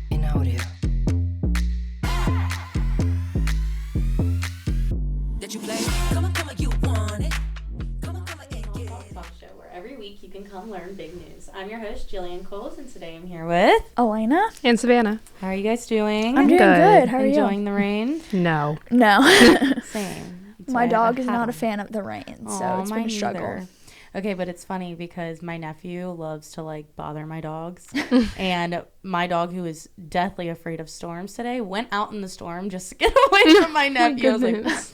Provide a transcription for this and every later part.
In audio. Did you play? Come on, you want it. Come on, and get it. Talk show where every week you can come learn big news. I'm your host, Jillian Coles, and today I'm here with Elena. And Savannah. How are you guys doing? I'm doing good. How are Enjoying the rain? No. you? No. Same. That's My why I dog is have not a them. fan of the rain, so Aw, it's been a mine struggle. neither. Okay, but it's funny because my nephew loves to like bother my dogs. And my dog, who is deathly afraid of storms today, went out in the storm just to get away from my nephew. I was like, goodness.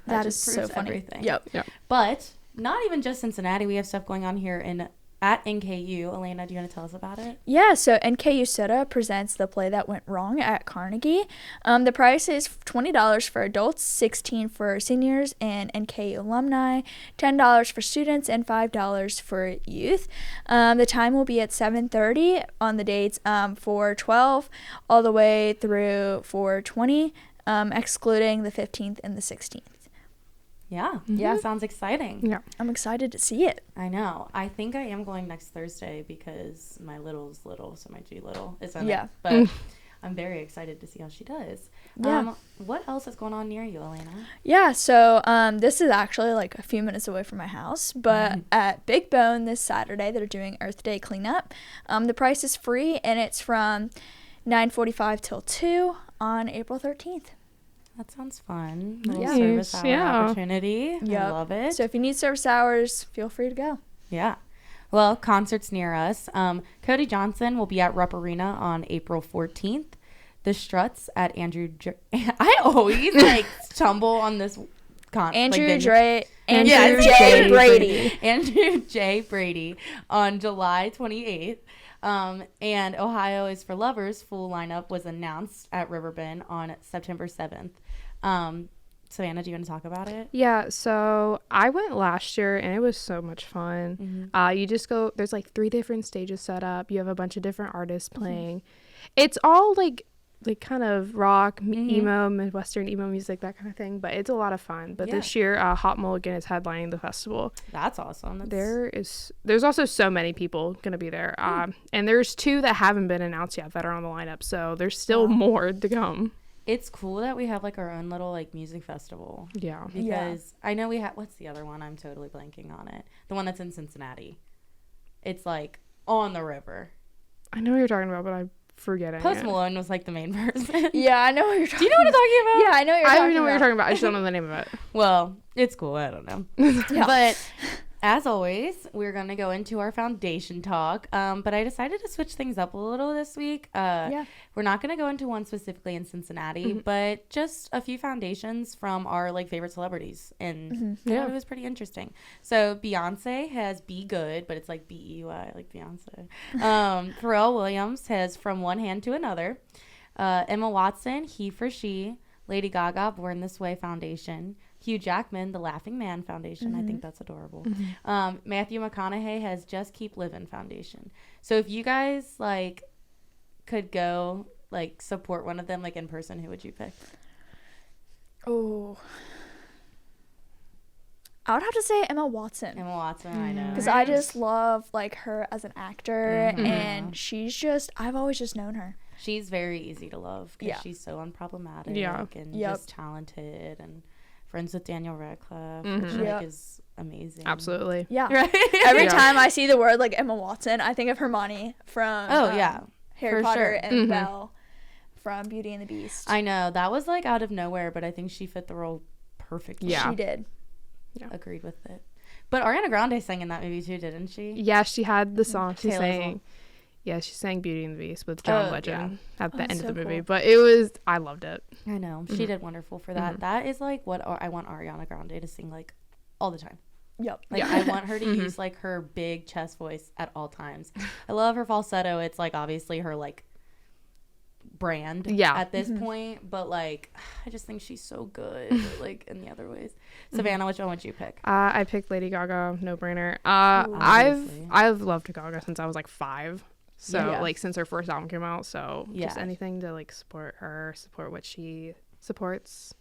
That just is so proves funny. everything. Yep. But not even just Cincinnati. We have stuff going on here at NKU. Elena, do you want to tell us about it? Yeah, so NKU Soda presents The Play That Went Wrong at Carnegie. The price is $20 for adults, $16 for seniors and NKU alumni, $10 for students, and $5 for youth. The time will be at 7:30 on the dates 4/12 all the way through 4/20, excluding the 15th and the 16th. Yeah. Yeah. Sounds exciting. Yeah. I'm excited to see it. I know. I think I am going next Thursday because my little's little, so my G little is in Yeah. it. But I'm very excited to see how she does. Yeah. What else is going on near you, Elena? Yeah, so this is actually like a few minutes away from my house, but at Big Bone this Saturday, they're doing Earth Day cleanup. The price is free, and it's from 9:45 till 2 on April 13th. That sounds fun. Yeah. Little service hour Yeah. opportunity. I Yep. love it. So if you need service hours, feel free to go. Yeah. Well, concerts near us. Cody Johnson will be at Rupp Arena on April 14th. The Struts at I always like stumble on this Andrew venue. J. J. Brady. Andrew J. Brady on July 28th. And Ohio is for Lovers full lineup was announced at Riverbend on September 7th. Savannah, do you want to talk about it? Yeah, so I went last year and it was so much fun. You just go, there's like 3 different stages set up. You have a bunch of different artists playing. It's all like kind of rock, emo, Midwestern emo music, that kind of thing. But it's a lot of fun. But Yeah. this year, Hot Mulligan is headlining the festival. That's awesome. There's also so many people going to be there. And there's 2 that haven't been announced yet that are on the lineup. So there's still more to come. It's cool that we have like our own little like music festival. Yeah. Because I know we have, what's the other one? I'm totally blanking on it. The one that's in Cincinnati. It's like on the river. I know what you're talking about, but I'm forgetting Post it. Malone was like the main person. Yeah, I know what you're talking about. Do you know what I'm talking about? Yeah, I know what you're I talking don't know what you're about. talking about. I just don't know the name of it. Well, it's cool. I don't know. Yeah. But as always, we're going to go into our foundation talk. But I decided to switch things up a little this week. Yeah. We're not going to go into one specifically in Cincinnati, but just a few foundations from our like favorite celebrities. And I thought it was pretty interesting. So Beyonce has Be Good, but it's like B-E-Y, like Beyonce. Pharrell Williams has From One Hand to Another. Emma Watson, He for She. Lady Gaga, Born This Way Foundation. Hugh Jackman, The Laughing Man Foundation. I think that's adorable. Matthew McConaughey has Just Keep Living Foundation. So if you guys like could go like support one of them like in person, who would you pick? Oh. I would have to say Emma Watson. Emma Watson, I know. Because I just love like her as an actor, and she's just, I've always just known her. She's very easy to love because Yeah. she's so unproblematic and Yep. just talented and friends with Daniel Radcliffe, which Yep. like is amazing. Absolutely. Yeah. Right? Every Yeah. time I see the word like Emma Watson, I think of Hermione from Harry for Potter sure. and Belle from Beauty and the Beast. I know that was like out of nowhere, but I think she fit the role perfectly. Yeah. She did. Agreed with it. But Ariana Grande sang in that movie too, didn't she? Yeah, she had the song. She Taylor's sang. one. Yeah, she sang Beauty and the Beast with John Oh, Legend at the that's end of so the movie. cool. But it was, I loved it. I know. She did wonderful for that. That is like what I want Ariana Grande to sing like all the time. Yep. Like I want her to use like her big chest voice at all times. I love her falsetto. It's like obviously her like brand at this point, but like I just think she's so good like in the other ways. Savannah, which one would you pick? I picked Lady Gaga, no brainer. Obviously. I've loved Gaga since I was like 5. So Yeah. like since her first album came out. So just Yeah. anything to like support her, support what she supports.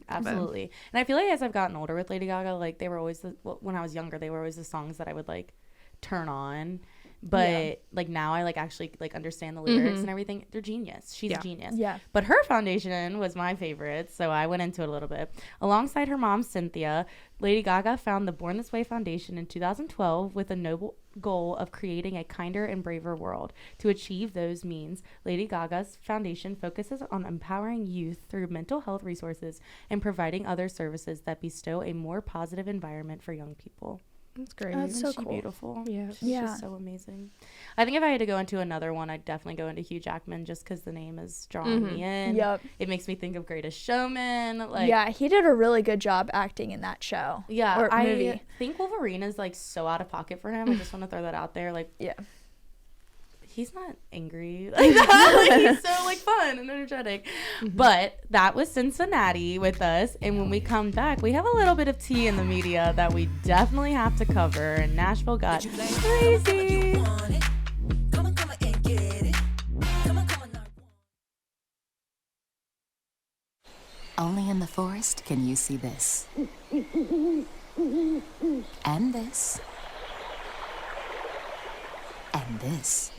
Absolutely. And I feel like as I've gotten older with Lady Gaga, like they were always when I was younger, they were always the songs that I would like turn on. but like now I like actually like understand the lyrics and everything. They're genius. She's a Yeah. genius. Yeah. But her foundation was my favorite, so I went into it a little bit. Alongside her mom, Cynthia, Lady Gaga found the Born This Way Foundation in 2012 with a noble goal of creating a kinder and braver world. To achieve those means, Lady Gaga's foundation focuses on empowering youth through mental health resources and providing other services that bestow a more positive environment for young people. That's great. That's so Isn't she cool. beautiful? Yeah. She's Yeah. just so amazing. I think if I had to go into another one, I'd definitely go into Hugh Jackman just because the name is drawing me in. Yep. It makes me think of Greatest Showman. Like, Yeah, he did a really good job acting in that show. yeah, Or I movie. think Wolverine is like so out of pocket for him. I just want to throw that out there. Like, Yeah. he's not angry like that. Like, he's so like fun and energetic. But that was Cincinnati with us, and when we come back, we have a little bit of tea in the media that we definitely have to cover. And Nashville got crazy. Want it? Come on and get it. Come on now. Only in the forest can you see this. And this. And this.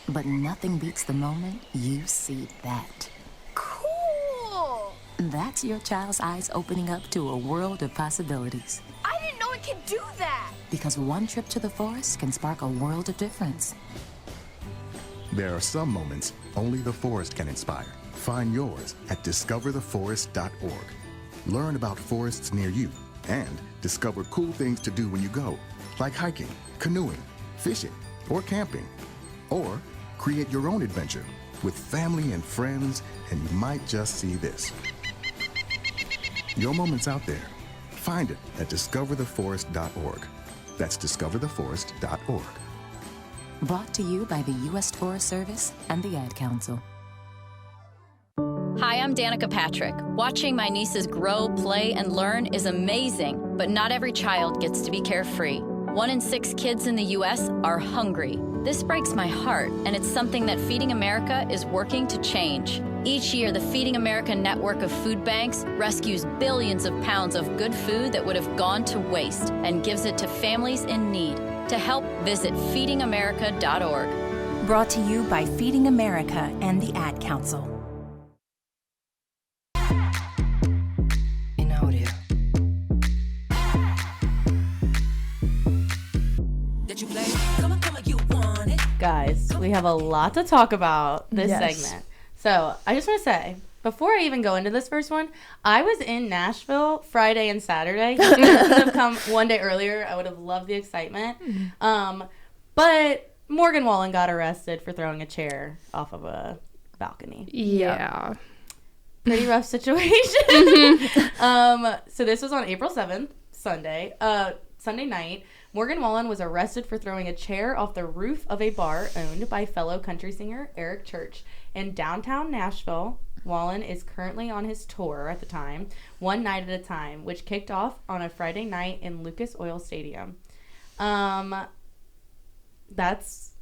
But nothing beats the moment you see that. Cool! That's your child's eyes opening up to a world of possibilities. I didn't know it could do that! Because one trip to the forest can spark a world of difference. There are some moments only the forest can inspire. Find yours at discovertheforest.org. Learn about forests near you and discover cool things to do when you go, like hiking, canoeing, fishing, or camping. Or create your own adventure with family and friends, and you might just see this. Your moment's out there. Find it at discovertheforest.org. That's discovertheforest.org. Brought to you by the U.S. Forest Service and the Ad Council. Hi, I'm Danica Patrick. Watching my nieces grow, play, and learn is amazing, but not every child gets to be carefree. 1 in 6 kids in the U.S. are hungry. This breaks my heart, and it's something that Feeding America is working to change. Each year, the Feeding America network of food banks rescues billions of pounds of good food that would have gone to waste and gives it to families in need. To help, visit feedingamerica.org. Brought to you by Feeding America and the Ad Council. In audio. Did you play? Come on, you want it? Guys, we have a lot to talk about this Yes. segment. So I just want to say, before I even go into this first one, I was in Nashville Friday and Saturday. If you could have come one day earlier, I would have loved the excitement. But Morgan Wallen got arrested for throwing a chair off of a balcony. Yeah. Pretty rough situation. So this was on April 7th, Sunday night. Morgan Wallen was arrested for throwing a chair off the roof of a bar owned by fellow country singer Eric Church in downtown Nashville. Wallen is currently on his tour at the time, One Night at a Time, which kicked off on a Friday night in Lucas Oil Stadium. That's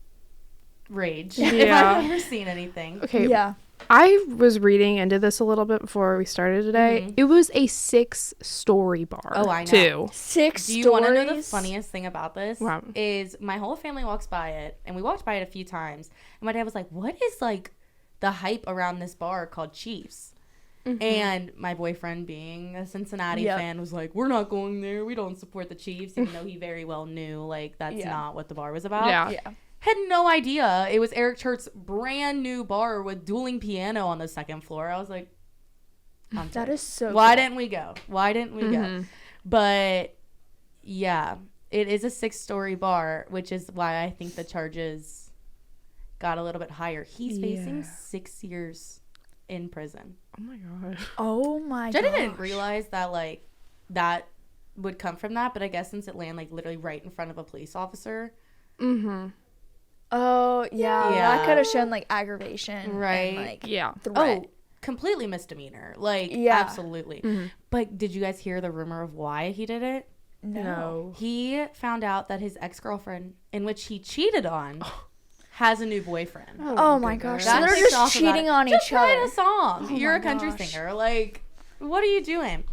rage. If Yeah. I've ever seen anything. Okay. Yeah. I was reading into this a little bit before we started today. It was a 6-story bar. Oh, I know. Too. 6 Do you stories. want to know the funniest thing about this? Wow. Is my whole family walks by it, and we walked by it a few times, and my dad was like, what is like the hype around this bar called Chiefs? And my boyfriend, being a Cincinnati Yep. fan, was like, we're not going there. We don't support the Chiefs, even though he very well knew like that's Yeah. not what the bar was about. Yeah. Yeah. Had no idea it was Eric Church's brand new bar with dueling piano on the second floor. I was like, I'm That sorry. is so Why cool. didn't we go? Why didn't we go? But yeah, it is a 6-story bar, which is why I think the charges got a little bit higher. He's facing Yeah. 6 years in prison. Oh my god. Oh my Which I god. didn't realize that like that would come from that, but I guess since it landed like literally right in front of a police officer. Oh, yeah. Yeah. That could have shown like aggravation. Right. And, like, Yeah. threat. Oh, completely misdemeanor. Like, Yeah. absolutely. But did you guys hear the rumor of why he did it? No. He found out that his ex-girlfriend, in which he cheated on, has a new boyfriend. Oh my gosh. So That they're takes just off about cheating it. on Just each write other. a song. Oh You're my a country gosh. singer. Like, what are you doing?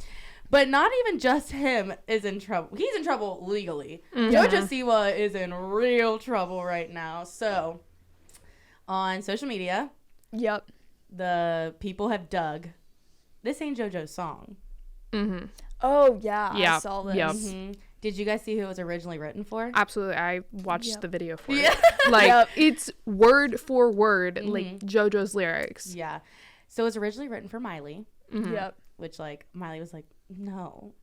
But not even just him is in trouble. He's in trouble legally. JoJo Siwa is in real trouble right now. So, on social media, Yep. the people have dug, this ain't JoJo's song. Oh yeah, I Yep, saw this. yep. Did you guys see who it was originally written for? Absolutely. I watched Yep. the video for it. Like, Yep. it's word for word, like, JoJo's lyrics. Yeah. So it was originally written for Miley, Yep. which, like, Miley was like, no.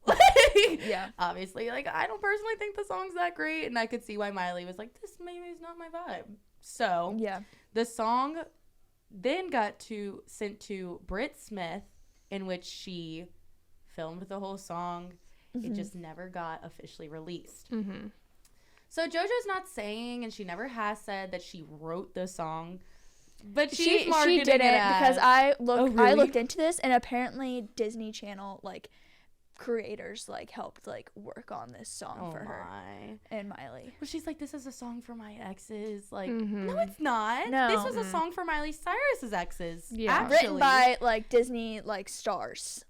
Yeah. Obviously, like, I don't personally think the song's that great. And I could see why Miley was like, this maybe is not my vibe. So Yeah. the song then got sent to Britt Smith, in which she filmed the whole song. It just never got officially released. So JoJo's not saying, and she never has said, that she wrote the song, but she's marketing she didn't it as, because I looked really? I looked into this, and apparently Disney Channel like creators like helped like work on this song for her and Miley. Well, she's like, this is a song for my exes. Like, no, it's not. No. This was a song for Miley Cyrus's exes. Yeah. Actually. Written by like Disney like stars,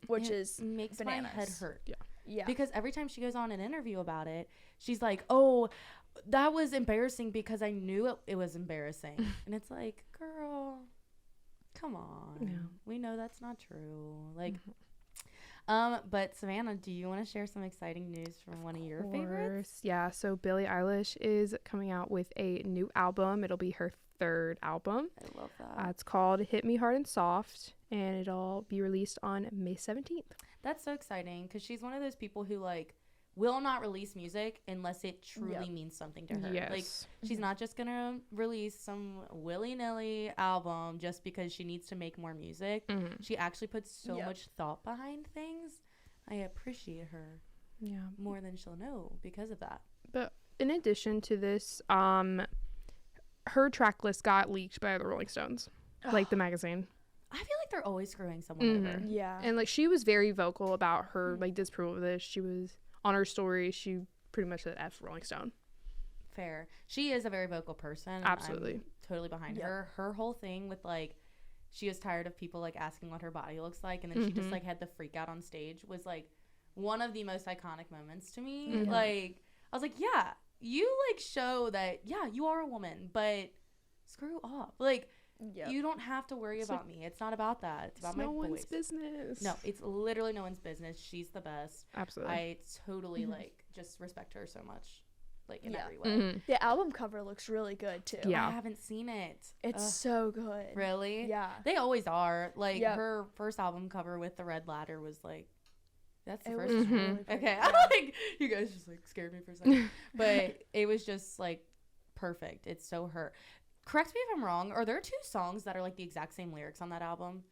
which It is makes bananas. my head hurt. Yeah. Because every time she goes on an interview about it, she's like, oh, that was embarrassing because I knew it was embarrassing. And it's like, girl, come on. We know that's not true. Like, but Savannah, do you want to share some exciting news from one of your favorites? Yeah, so Billie Eilish is coming out with a new album. It'll be her third album. I love that. It's called Hit Me Hard and Soft, and it'll be released on May 17th. That's so exciting because she's one of those people who, like, will not release music unless it truly means something to her. Yes. Like, she's not just going to release some willy-nilly album just because she needs to make more music. She actually puts so much thought behind things. I appreciate her more than she'll know because of that. But in addition to this, her track list got leaked by the Rolling Stones, like the magazine. I feel like they're always screwing someone over. Yeah. And like she was very vocal about her like disapproval of this. She was on her story. She pretty much said F Rolling Stone. Fair. She is a very vocal person. and Absolutely. I'm totally behind her. Her whole thing with, like, she was tired of people, like, asking what her body looks like, and then she just, like, had the freak out on stage was, like, one of the most iconic moments to me. Like, I was like, yeah, you, like, show that, yeah, you are a woman, but screw off. Like, you don't have to worry about me. It's not about that. It's about my no voice. one's business. No, it's literally no one's business. She's the best. Absolutely. I totally, like, just respect her so much, like, in every way. The album cover looks really good too. Yeah. I haven't seen it. It's so good. Really? Yeah. They always are. Like, Yep. her first album cover with the red ladder was, like, that's the It first was one. really pretty. Okay. I'm like, you guys just, like, scared me for a second. But it was just, like, perfect. It's so her. Correct me if I'm wrong. Are there two songs that are, like, the exact same lyrics on that album?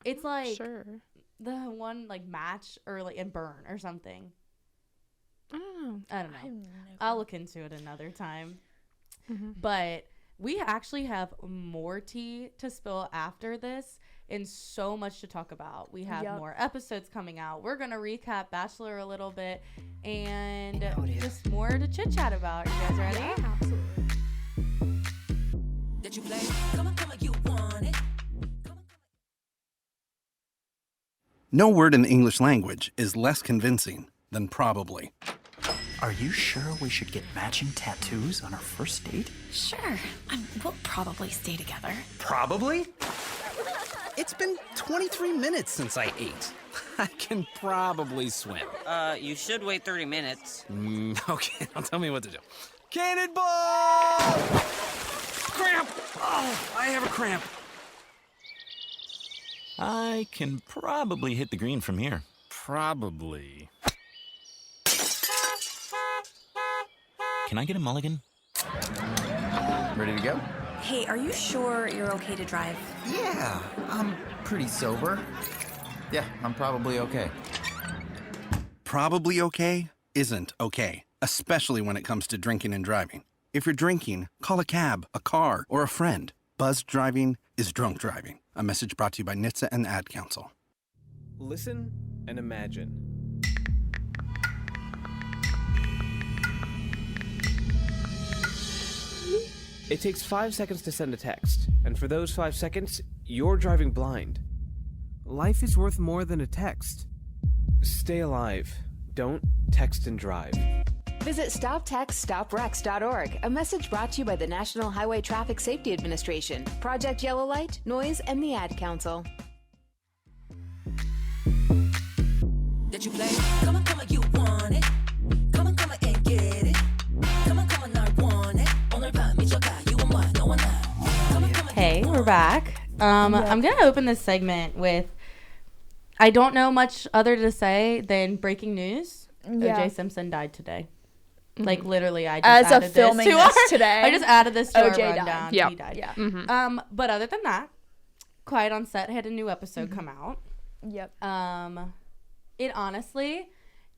It's, like, Sure. the one, like, Match or, like, and Burn or something. I don't know. I don't know. I'll look into it another time. But we actually have more tea to spill after this and so much to talk about. We have more episodes coming out. We're going to recap Bachelor a little bit and just more to chit chat about. You guys ready? Absolutely. That you play. Come on, you want it. No word in the English language is less convincing than probably. Are you sure we should get matching tattoos on our first date? Sure. We'll probably stay together. Probably? It's been 23 minutes since I ate. I can probably swim. You should wait 30 minutes. Okay, now tell me what to do. Cannonball! Cramp! Oh, I have a cramp. I can probably hit the green from here. Probably. Can I get a mulligan? Ready to go? Hey, are you sure you're okay to drive? Yeah, I'm pretty sober. Yeah, I'm probably okay. Probably okay isn't okay, especially when it comes to drinking and driving. If you're drinking, call a cab, a car, or a friend. Buzzed driving is drunk driving. A message brought to you by NHTSA and the Ad Council. Listen and imagine. It takes 5 seconds to send a text, and for those 5 seconds, you're driving blind. life is worth more than a text. Stay alive. Don't text and drive. Visit StopTextStopWrecks.org. A message brought to you by the National Highway Traffic Safety Administration, Project Yellow Light, Noise, and the Ad Council. That you play. Come on, you want it. Come on, and get it. Come on, I want it. 오늘 밤 미쳐가. You want what? No one now. Hey, we're back. I'm gonna open this segment with, I don't know much other to say than breaking news. Yeah. O.J. Simpson died today. Like literally, I As just added of filming this, this today, I just added this to O.J. our died. rundown. Yep. He died. Yeah. But other than that, Quiet on Set had a new episode come out. Yep. It honestly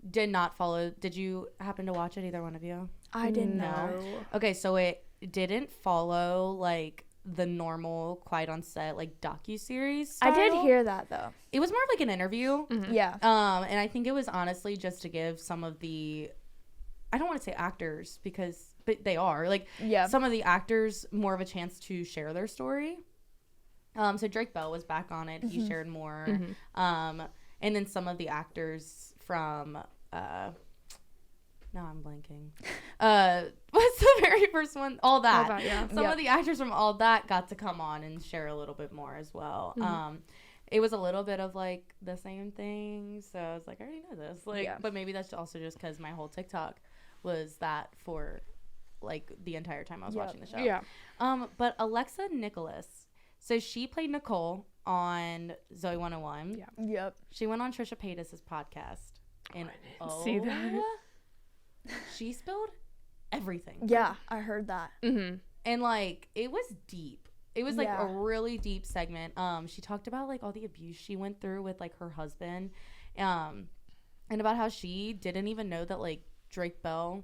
did not follow. Did you happen to watch it, either one of you? I didn't No. know. Okay, so it didn't follow like the normal Quiet on Set like docuseries style. I did hear that though. It was more of like an interview. Yeah. And I think it was honestly just to give some of the, I don't want to say actors but they are like some of the actors more of a chance to share their story. So Drake Bell was back on it. He shared more. And then some of the actors from now I'm blanking. What's the very first one? All That. Yeah. Some of the actors from All That got to come on and share a little bit more as well. It was a little bit of like the same thing, so I was like, I already know this. But maybe that's also just because my whole TikTok was that for like the entire time I was watching the show. Yeah. But Alexa Nicholas, so she played Nicole on Zoe 101. Yeah. Yep. She went on Trisha Paytas' podcast, and see that. She spilled everything. Yeah, I heard that. And like it was deep. It was like Yeah. a really deep segment. She talked about like all the abuse she went through with like her husband, and about how she didn't even know that like Drake Bell,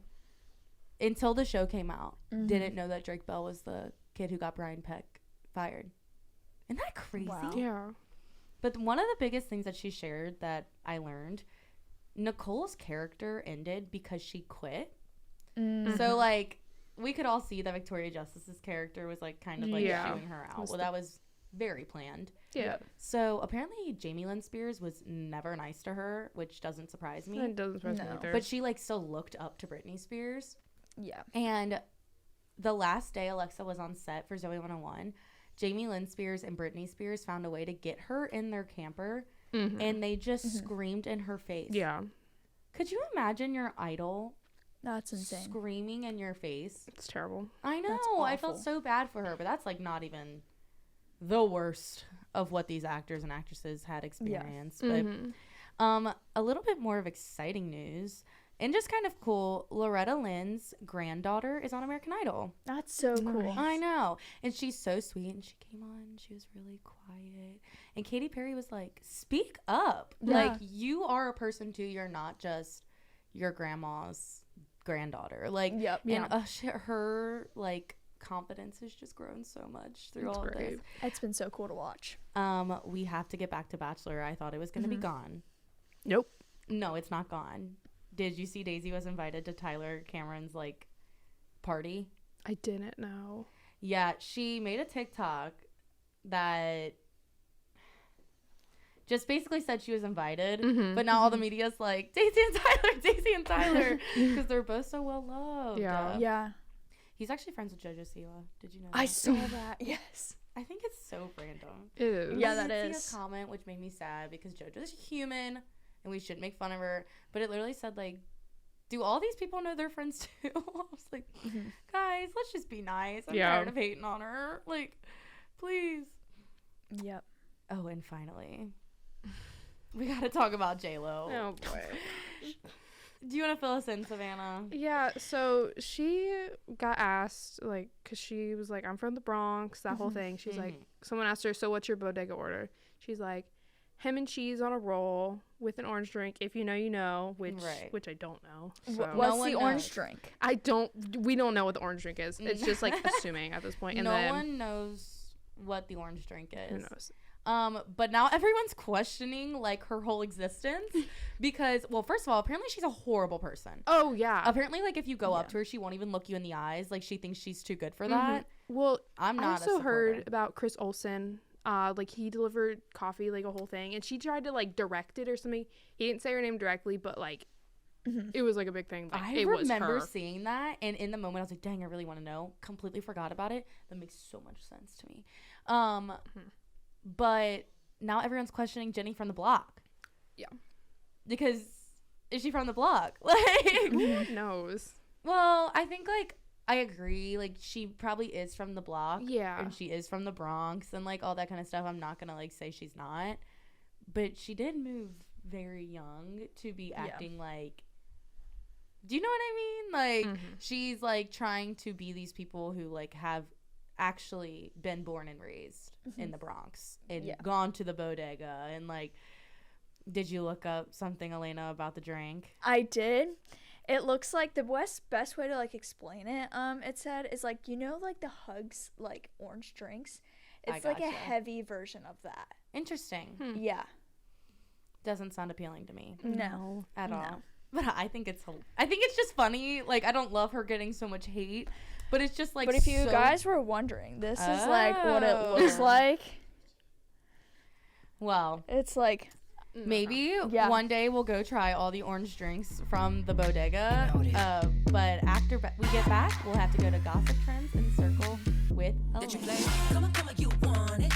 until the show came out, didn't know that Drake Bell was the kid who got Brian Peck fired. Isn't that crazy? Wow. Yeah. But one of the biggest things that she shared that I learned, Nicole's character ended because she quit. So like we could all see that Victoria Justice's character was like kind of like chewing her out. Well, that was very planned. Yeah. So apparently Jamie Lynn Spears was never nice to her, which doesn't surprise me. It doesn't surprise me either. But she like still looked up to Britney Spears. Yeah. And the last day Alexa was on set for Zoe 101, Jamie Lynn Spears and Britney Spears found a way to get her in their camper, and they just screamed in her face. Yeah. Could you imagine your idol That's insane. screaming in your face? It's terrible. I know. I felt so bad for her, but that's like not even the worst of what these actors and actresses had experienced. But a little bit more of exciting news and just kind of cool. Loretta Lynn's granddaughter is on American Idol. That's so cool. I know. And she's so sweet. And she came on. She was really quiet. And Katy Perry was like, speak up. Yeah. Like, you are a person too. You're not just your grandma's granddaughter. Like, and her, like, confidence has just grown so much through all of this. It's been so cool to watch. We have to get back to Bachelor. I thought it was going to be gone. Nope. No, it's not gone. Did you see Daisy was invited to Tyler Cameron's like party? I didn't know. Yeah, she made a TikTok that just basically said she was invited, but now all the media's like Daisy and Tyler, because they're both so well loved. Yeah. He's actually friends with JoJo Siwa. Did you know? I that? saw that. Yes. I think it's so random. It is. Yeah, I that did is. see a comment which made me sad because JoJo's human and we should make fun of her, but it literally said like, do all these people know they're friends too? I was like, guys, let's just be nice. I'm tired of hating on her. Like, please. Yep. Oh, and finally, we got to talk about J-Lo. Oh boy. Do you want to fill us in, Savannah? Yeah, so she got asked, like, because she was like, I'm from the Bronx, that whole thing. She's like, someone asked her, so what's your bodega order? She's like, ham and cheese on a roll with an orange drink. If you know, you know, which I don't know. So. What's the orange drink? We don't know what the orange drink is. It's just like assuming at this point. And no one knows what the orange drink is. Who knows? But now everyone's questioning like her whole existence because, well, first of all, apparently she's a horrible person. Oh yeah. Apparently, like if you go up to her, she won't even look you in the eyes. Like she thinks she's too good for that. Well, I'm not. I also heard about Chris Olsen. Like he delivered coffee, like a whole thing, and she tried to like direct it or something. He didn't say her name directly, but like it was like a big thing. Like, I remember seeing that, and in the moment I was like, dang, I really want to know. Completely forgot about it. That makes so much sense to me. But now everyone's questioning Jenny from the block. Yeah. Because is she from the block? Like, who knows? Well, I think like I agree. Like she probably is from the block. Yeah. And she is from the Bronx and like all that kind of stuff. I'm not gonna like say she's not. But she did move very young to be acting like, do you know what I mean? Like she's like trying to be these people who like have actually been born and raised in the Bronx and gone to the bodega and like, did you look up something, Elena, about the drink? I did. It looks like the best way to like explain it, it said, is like, you know, like the Hugs like orange drinks. It's like a heavy version of that. Interesting. Yeah. Doesn't sound appealing to me. No. At all. But I think it's just funny. Like I don't love her getting so much hate, but it's just like. But if you guys were wondering, this is like what it looks like. Well, it's like maybe one day we'll go try all the orange drinks from the bodega. But after we get back, we'll have to go to Gossip Trends and Circle with Elena. Come on, you want it.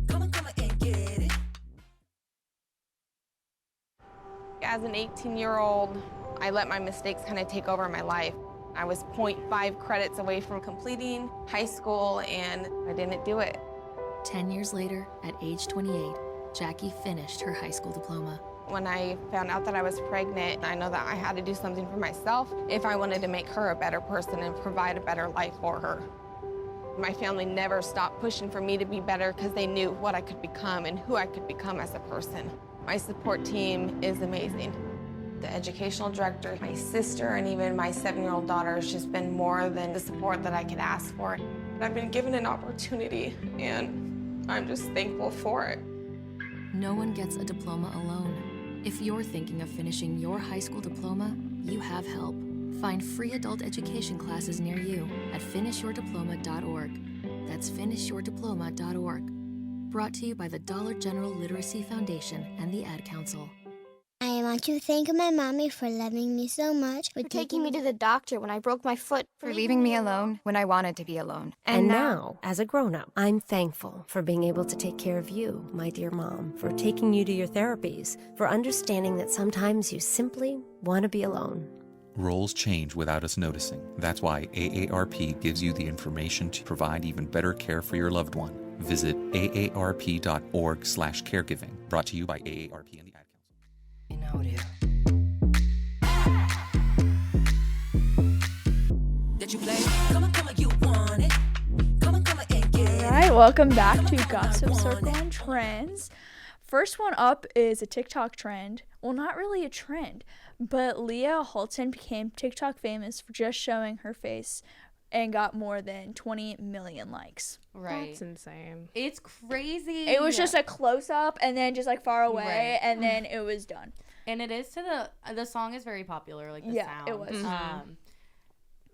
Come on, and get it. As an 18-year-old, I let my mistakes kind of take over my life. I was 0.5 credits away from completing high school, and I didn't do it. 10 years later, at age 28, Jackie finished her high school diploma. When I found out that I was pregnant, I know that I had to do something for myself if I wanted to make her a better person and provide a better life for her. My family never stopped pushing for me to be better because they knew what I could become and who I could become as a person. My support team is amazing. The educational director, my sister, and even my 7-year-old daughter has just been more than the support that I could ask for. I've been given an opportunity, and I'm just thankful for it. No one gets a diploma alone. If you're thinking of finishing your high school diploma, you have help. Find free adult education classes near you at finishyourdiploma.org. That's finishyourdiploma.org. Brought to you by the Dollar General Literacy Foundation and the Ad Council. I want to thank my mommy for loving me so much, For taking me to the doctor when I broke my foot. For leaving me alone when I wanted to be alone. And now, as a grown-up, I'm thankful for being able to take care of you, my dear mom, for taking you to your therapies, for understanding that sometimes you simply want to be alone. Roles change without us noticing. That's why AARP gives you the information to provide even better care for your loved one. Visit aarp.org/caregiving. Brought to you by AARP and the Ad Council. Did you play? Come on, you want it. Come on, and get it. All right, welcome back to Gossip Circle and Trends. First one up is a TikTok trend. Well, not really a trend, but Leah Holton became TikTok famous for just showing her face and got more than 20 million likes. Right. That's insane. It's crazy. It was just a close-up and then just like far away and then it was done. And it is to the song is very popular, like the sound. It was.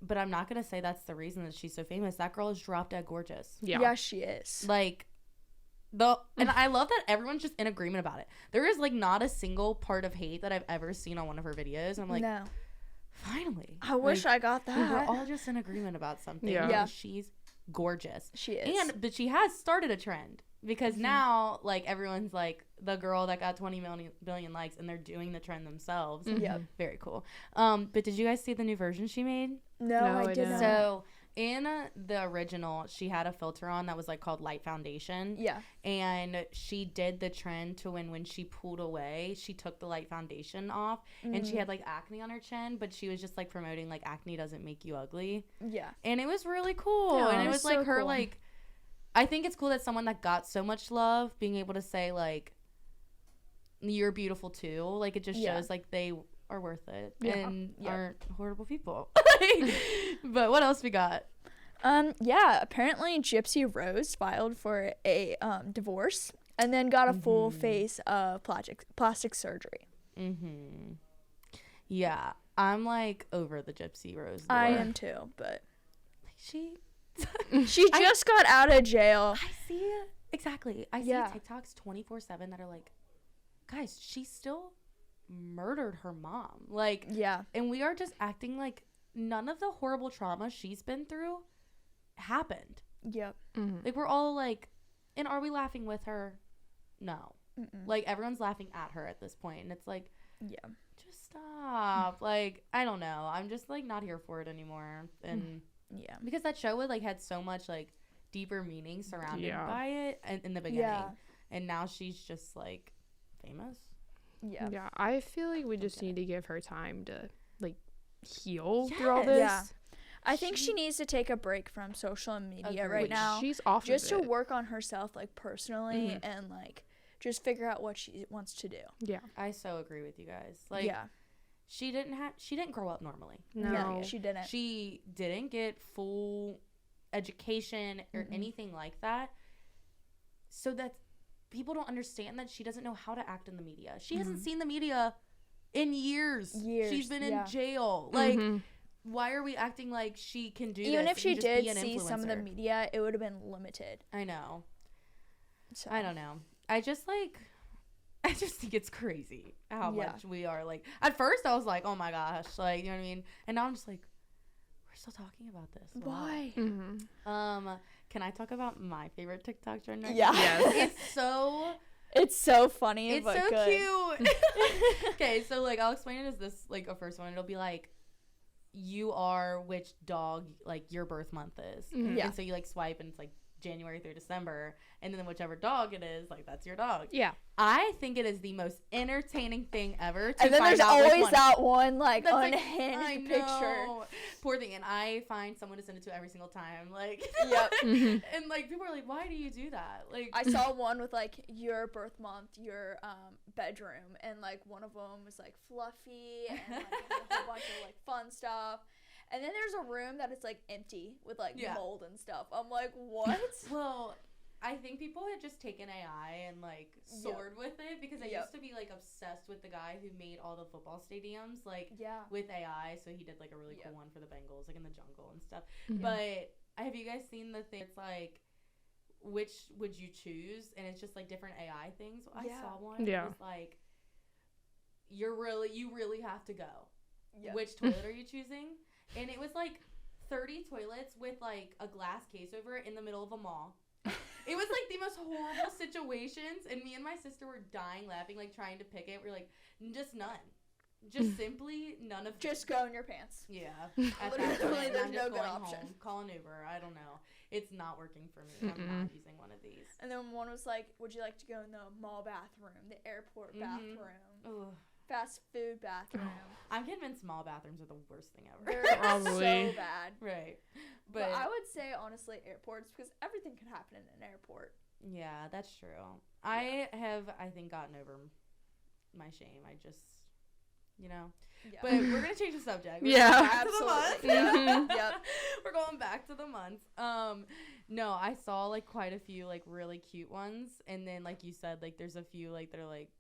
But I'm not going to say that's the reason that she's so famous. That girl is drop dead gorgeous. Yeah, she is. Like, and I love that everyone's just in agreement about it. There is like not a single part of hate that I've ever seen on one of her videos. I'm like, no. Finally. I wish I got that. We're all just in agreement about something. Yeah. She's gorgeous. She is. But she has started a trend because now like everyone's like the girl that got 20 billion likes and they're doing the trend themselves. Yeah. Very cool. But did you guys see the new version she made? No, I didn't. So in the original, she had a filter on that was like called Light Foundation. Yeah. And she did the trend to when she pulled away, she took the light foundation off and she had like acne on her chin, but she was just like promoting like acne doesn't make you ugly. Yeah. And it was really cool. Yeah, and it was like so her cool. like, I think it's cool that someone that got so much love being able to say like, you're beautiful too. Like it just shows like they are worth it and aren't horrible people. But what else we got? Apparently Gypsy Rose filed for a divorce and then got a full face of plastic surgery. Yeah, I'm like over the Gypsy Rose. I am too, but she just got out of jail. I see it. Exactly. I see TikToks 24/7 that are like, guys, she still murdered her mom. Like, and we are just acting like none of the horrible trauma she's been through happened. Yep. Like, we're all like, and are we laughing with her? No. Like, everyone's laughing at her at this point, and it's like, just stop. Like, I don't know. I'm just like not here for it anymore. And because that show would like had so much like deeper meaning surrounded by it in the beginning, and now she's just like famous. Yeah, I feel like we just need to give her time to like heal through all this. Yeah. I think she needs to take a break from social media right now. She's off just of to it. work on herself like personally and like just figure out what she wants to do. Yeah. I so agree with you guys. Like, she didn't grow up normally. No, she didn't. She didn't get full education or anything like that. So that people don't understand that she doesn't know how to act in the media. She hasn't seen the media in years. She's been in jail. Like, why are we acting like she can do this? Even if she and just did be an see some of the influencer? media, it would have been limited. I know. So. I don't know. I just think it's crazy how much we are like. At first, I was like, "Oh my gosh!" Like, you know what I mean. And now I'm just like, we're still talking about this. Why? Can I talk about my favorite TikTok trend right Yeah. now? Yes. It's so funny. It's but so good. cute. Okay, so like I'll explain it as this, like a first one. It'll be like, you are which dog like your birth month is. And so you like swipe and it's like January through December, and then whichever dog it is, like that's your dog. Yeah. I think it is the most entertaining thing ever to And then find there's out which always one. that one like That's like, unhinged I picture. know. Poor thing. And I find someone to send it to every single time. Like, Yep. and like people are like, why do you do that? Like, I saw one with like your birth month, your bedroom, and like one of them was like fluffy and like a whole bunch of like fun stuff. And then there's a room that is like empty with like mold and stuff. I'm like, what? Well, I think people had just taken AI and like soared with it, because I used to be like obsessed with the guy who made all the football stadiums like with AI. So he did like a really cool one for the Bengals, like in the jungle and stuff. But have you guys seen the thing? It's like, which would you choose? And it's just like different AI things. I saw one. It was like, you really have to go. Which toilet are you choosing? And it was like 30 toilets with like a glass case over it in the middle of a mall. It was like the most horrible situations, and me and my sister were dying laughing, like trying to pick it. We're like, just none. Just simply none of Just go in your pants. Yeah. Literally, there's I'm no just good going option. home. Call an Uber. I don't know. It's not working for me. I'm not using one of these. And then one was like, would you like to go in the mall bathroom, the airport bathroom, fast food bathroom? I'm convinced mall bathrooms are the worst thing ever. They're so bad. Right. But I would say, honestly, airports, because everything could happen in an airport. Yeah, that's true. I have, I think, gotten over my shame. I just, you know. Yeah. But we're going to change the subject. We're Yeah, going back absolutely. to the month. Yep. We're going back to the months. No, I saw, like, quite a few, like, really cute ones. And then, like you said, like, there's a few, like, that are, like,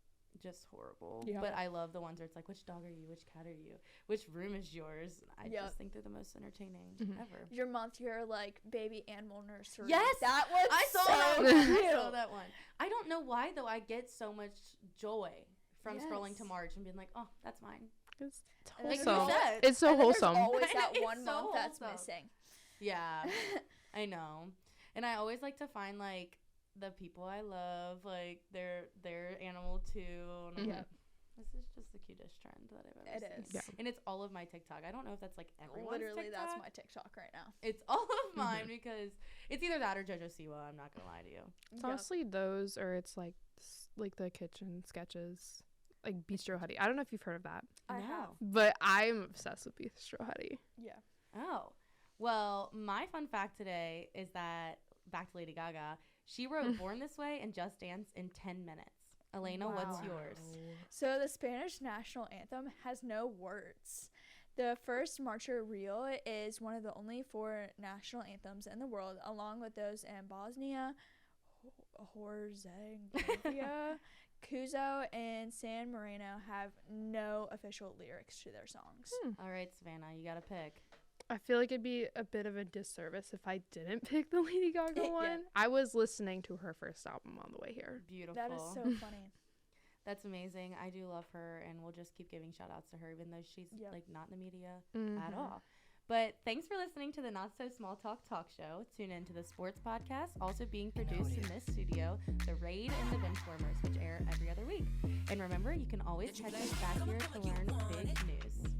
just horrible. Yeah. But I love the ones where it's like, which dog are you? Which cat are you? Which room is yours? I just think they're the most entertaining ever. Your month, your like baby animal nursery. Yes, that was I saw so that one. cute. I saw that one. I don't know why though. I get so much joy from scrolling to March and being like, oh, that's mine. It's Like wholesome. you said. It's so And then wholesome. There's always that It's one so month that's wholesome. missing. Yeah, I know. And I always like to find like the people I love, like their animal too. And I'm like, this is just the cutest trend that I've ever seen. It is. Yeah. And it's all of my TikTok. I don't know if that's like everyone's Literally, TikTok. that's my TikTok right now. It's all of mine because it's either that or JoJo Siwa. I'm not gonna lie to you. It's honestly those, or it's like the kitchen sketches, like Bistro Huddy. I don't know if you've heard of that. I have. But I'm obsessed with Bistro Huddy. Yeah. Oh. Well, my fun fact today is that, back to Lady Gaga, she wrote Born This Way and Just Dance in 10 minutes. Elena, what's yours? So the Spanish national anthem has no words. The first Marcha Real is one of the only 4 national anthems in the world, along with those in Bosnia, Herzegovina, Cuzo, and San Marino have no official lyrics to their songs. All right, Savannah, you got to pick. I feel like it'd be a bit of a disservice if I didn't pick the Lady Gaga one. I was listening to her first album on the way here. Beautiful. That is so funny. That's amazing. I do love her, and we'll just keep giving shout outs to her, even though she's like not in the media at all. But thanks for listening to the Not So Small Talk Show. Tune in to the sports podcast, also being produced in this studio, The Raid and The Benchwarmers, which air every other week. And remember, you can always catch us back here to learn big news.